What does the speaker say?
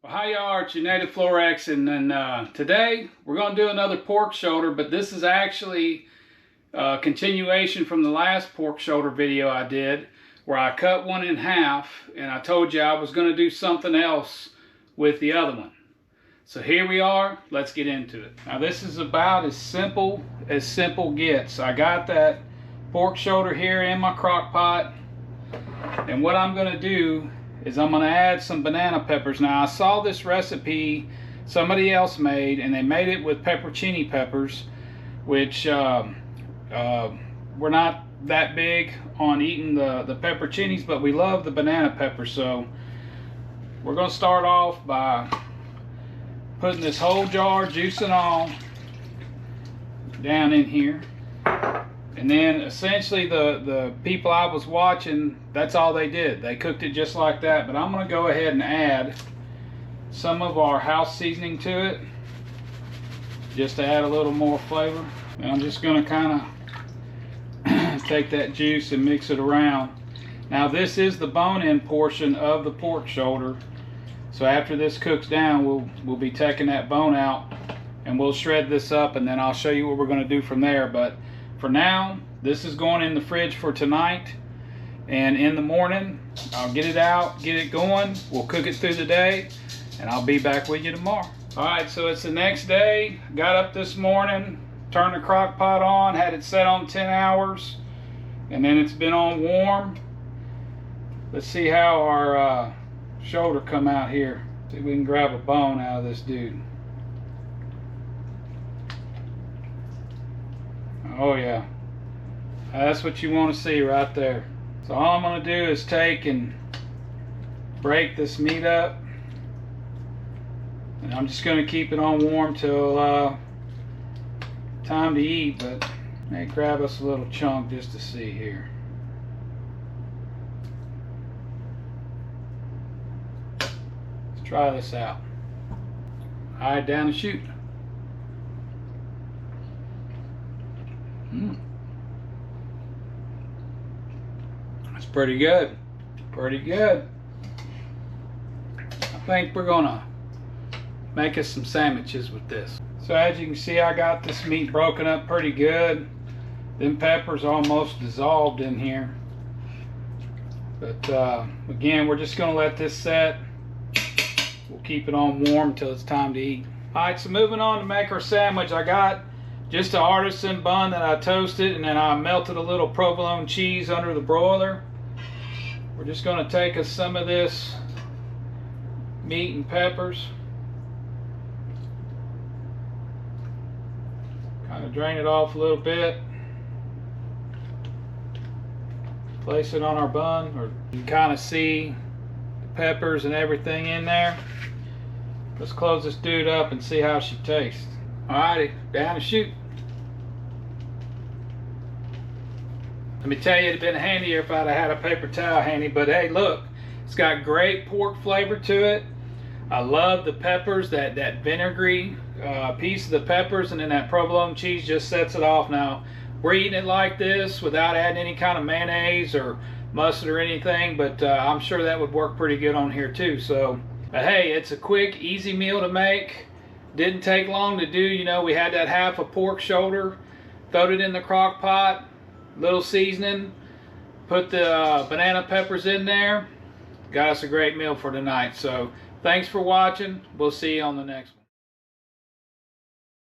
Well, hi y'all, it's your native Flor-xan, and today we're going to do another pork shoulder, but this is actually a continuation from the last pork shoulder video I did, where I cut one in half, and I told you I was going to do something else with the other one. So here we are, let's get into it. Now this is about as simple gets. I got that pork shoulder here in my crock pot, and what I'm going to do is I'm going to add some banana peppers. Now I saw this recipe somebody else made, and they made it with pepperoni peppers, which we're not that big on eating the pepperonis, but we love the banana peppers. So we're going to start off by putting this whole jar, juice and all, down in here. And then essentially the people I was watching, that's all they did. They cooked it just like that. But I'm going to go ahead and add some of our house seasoning to it, just to add a little more flavor. And I'm just going to kind of take that juice and mix it around. Now this is the bone-in portion of the pork shoulder. So after this cooks down, we'll be taking that bone out, and we'll shred this up, and then I'll show you what we're going to do from there. But for now, this is going in the fridge for tonight, and in the morning I'll get it out, get it going. We'll cook it through the day, and I'll be back with you tomorrow. Alright, so it's the next day. Got up this morning, turned the crock pot on, had it set on 10 hours, and then it's been on warm. Let's see how our shoulder come out here. See if we can grab a bone out of this dude. Oh yeah, that's what you want to see right there. So all I'm going to do is take and break this meat up, and I'm just going to keep it on warm till time to eat. But may grab us a little chunk just to see here. Let's try this out. Alright, down the chute. That's pretty good. Pretty good. I think we're gonna make us some sandwiches with this. So as you can see, I got this meat broken up pretty good. Them peppers almost dissolved in here. But again, we're just gonna let this set. We'll keep it on warm until it's time to eat. Alright, so moving on to make our sandwich. I got just an artisan bun that I toasted, and then I melted a little provolone cheese under the broiler. We're just going to take us some of this meat and peppers, kind of drain it off a little bit, place it on our bun, or you can kind of see the peppers and everything in there. Let's close this dude up and see how she tastes. Alrighty, down the chute. Let me tell you, it'd have been handier if I'd have had a paper towel handy, but hey, look, it's got great pork flavor to it. I love the peppers, that vinegary piece of the peppers, and then that provolone cheese just sets it off. Now, we're eating it like this without adding any kind of mayonnaise or mustard or anything, but I'm sure that would work pretty good on here too. So, hey, it's a quick, easy meal to make. Didn't take long to do. You know, we had that half a pork shoulder, throwed it in the crock pot, little seasoning, put the banana peppers in there. Got us a great meal for tonight. So thanks for watching. We'll see you on the next one.